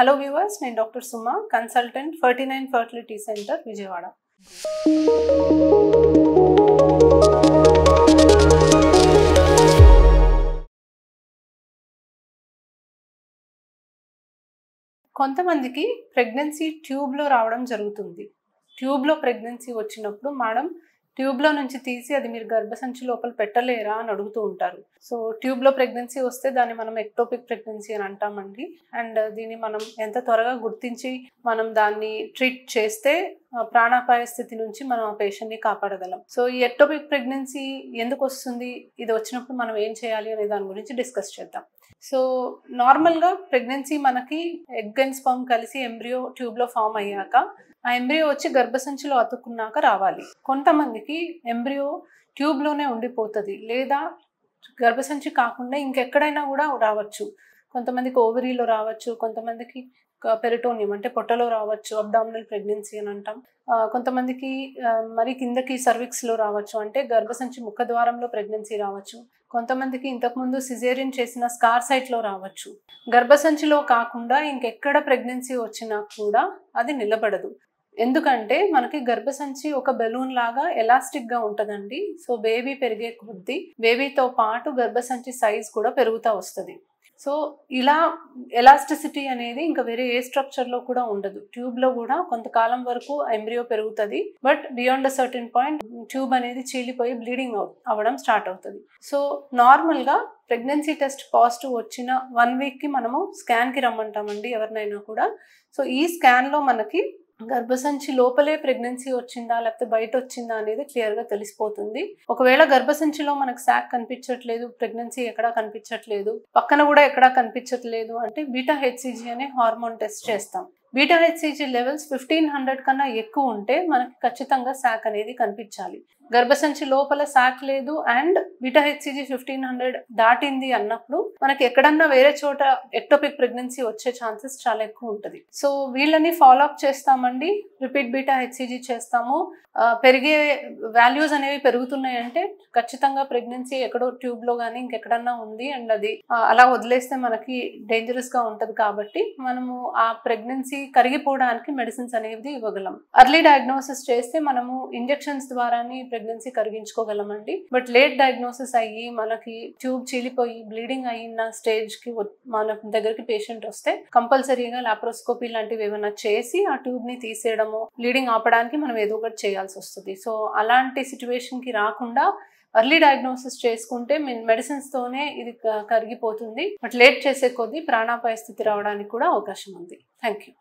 Hello viewers, నేను doctor సుమా, consultant 49 fertility centre Vijayawada. కొంతమందికి pregnancy ట్యూబ్లో రావడం జరుగుతుంది. ట్యూబ్లో ప్రెగ్నెన్సీ వచ్చినప్పుడు మేడం ట్యూబ్లో నుంచి తీసి అది మీరు గర్భసంచి లోపల పెట్టలేరా అని అడుగుతూ ఉంటారు. సో ట్యూబ్లో ప్రెగ్నెన్సీ వస్తే దాన్ని మనం ఎక్టోపిక్ ప్రెగ్నెన్సీ అని అంటామండి. అండ్ దీన్ని మనం ఎంత త్వరగా గుర్తించి మనం దాన్ని ట్రీట్ చేస్తే ప్రాణాపాయ స్థితి నుంచి మనం ఆ పేషెంట్ని కాపాడగలం. సో ఈ ఎక్టోపిక్ ప్రెగ్నెన్సీ ఎందుకు వస్తుంది, ఇది వచ్చినప్పుడు మనం ఏం చేయాలి అనే దాని గురించి డిస్కస్ చేద్దాం. సో నార్మల్గా ప్రెగ్నెన్సీ మనకి ఎగ్ అండ్ స్పర్మ్ కలిసి ఎంబ్రియో ట్యూబ్లో ఫామ్ అయ్యాక ఆ ఎంబ్రియో వచ్చి గర్భసంచిలో అతుక్కున్నాక రావాలి. కొంతమందికి ఎంబ్రియో ట్యూబ్లోనే ఉండిపోతుంది, లేదా గర్భసంచి కాకుండా ఇంకెక్కడైనా కూడా రావచ్చు. కొంతమందికి ఓవరీలో రావచ్చు, కొంతమందికి పెరిటోనియం అంటే పొట్టలో రావచ్చు, అబ్డామినల్ ప్రెగ్నెన్సీ అని అంటాం. కొంతమందికి మరి కిందకి సర్విక్స్లో రావచ్చు, అంటే గర్భసంచి ముఖద్వారంలో ప్రెగ్నెన్సీ రావచ్చు. కొంతమందికి ఇంతకుముందు సిజేరియన్ చేసిన స్కార్ సైట్లో రావచ్చు. గర్భసంచిలో కాకుండా ఇంకెక్కడ ప్రెగ్నెన్సీ వచ్చినా కూడా అది నిలబడదు. ఎందుకంటే మనకి గర్భసంచి ఒక బెలూన్ లాగా ఎలాస్టిక్గా ఉంటుందండి. సో బేబీ పెరిగే కొద్దీ బేబీతో పాటు గర్భసంచి సైజ్ కూడా పెరుగుతూ వస్తుంది. సో ఇలా ఎలాస్టిసిటీ అనేది ఇంకా వేరే ఏ స్ట్రక్చర్లో కూడా ఉండదు. ట్యూబ్లో కూడా కొంతకాలం వరకు ఎంబ్రియో పెరుగుతుంది, but beyond a certain point tube అనేది చీలిపోయి బ్లీడింగ్ అవ్వడం స్టార్ట్ అవుతుంది. సో నార్మల్గా ప్రెగ్నెన్సీ టెస్ట్ పాజిటివ్ వచ్చిన 1 వీక్కి మనము స్కాన్కి రమ్మంటామండి ఎవరినైనా కూడా. సో ఈ స్కాన్లో మనకి గర్భసంచి లోపలే ప్రెగ్నెన్సీ వచ్చిందా లేకపోతే బయట వచ్చిందా అనేది క్లియర్గా తెలిసిపోతుంది. ఒకవేళ గర్భసంచిలో మనకు శాక్ కనిపించట్లేదు, ప్రెగ్నెన్సీ ఎక్కడా కనిపించట్లేదు, పక్కన కూడా ఎక్కడా కనిపించట్లేదు అంటే బీటా హెచ్సిజీ అనే హార్మోన్ టెస్ట్ చేస్తాం. బీటా హెచ్సిజీ లెవెల్స్ 1500 కన్నా ఎక్కువ ఉంటే మనకి ఖచ్చితంగా శాక్ అనేది కనిపించాలి. గర్భసంచి లోపల శాక్ లేదు అండ్ బీటా హెచ్సిజీ 1500 దాటింది అన్నప్పుడు మనకి ఎక్కడన్నా వేరే చోట ఎక్టోపిక్ ప్రెగ్నెన్సీ వచ్చే ఛాన్సెస్ చాలా ఎక్కువ ఉంటుంది. సో వీళ్ళని ఫాలో అప్ చేస్తామండి, రిపీట్ బీటా హెచ్సిజీ చేస్తాము. పెరిగే వాల్యూస్ అనేవి పెరుగుతున్నాయంటే ఖచ్చితంగా ప్రెగ్నెన్సీ ఎక్కడో ట్యూబ్లో కానీ ఇంకెక్కడన్నా ఉంది అండ్ అది అలా వదిలేస్తే మనకి డేంజరస్గా ఉంటుంది. కాబట్టి మనము ఆ ప్రెగ్నెన్సీ కరిగిపోవడానికి మెడిసిన్స్ అనేది ఇవ్వగలం. అర్లీ డయాగ్నోసిస్ చేస్తే మనము ఇంజెక్షన్స్ ద్వారానే ప్రెగ్నెన్సీ కరిగించుకోగలమండి. బట్ లేట్ డయాగ్నోసిస్ అయ్యి మనకి ట్యూబ్ చీలిపోయి బ్లీడింగ్ అయిన స్టేజ్కి మన దగ్గరికి పేషెంట్ వస్తే కంపల్సరీగా లాప్రోస్కోపీ లాంటివి ఏమైనా చేసి ఆ ట్యూబ్ని తీసేయడము, బ్లీడింగ్ ఆపడానికి మనం ఏదో ఒకటి చేయాల్సి వస్తుంది. సో అలాంటి సిచ్యువేషన్కి రాకుండా అర్లీ డయాగ్నోసిస్ చేసుకుంటే మెడిసిన్స్తోనే ఇది కరిగిపోతుంది. బట్ లేట్ చేసే కొద్దీ ప్రాణాపాయ స్థితి రావడానికి కూడా అవకాశం ఉంది. Thank you.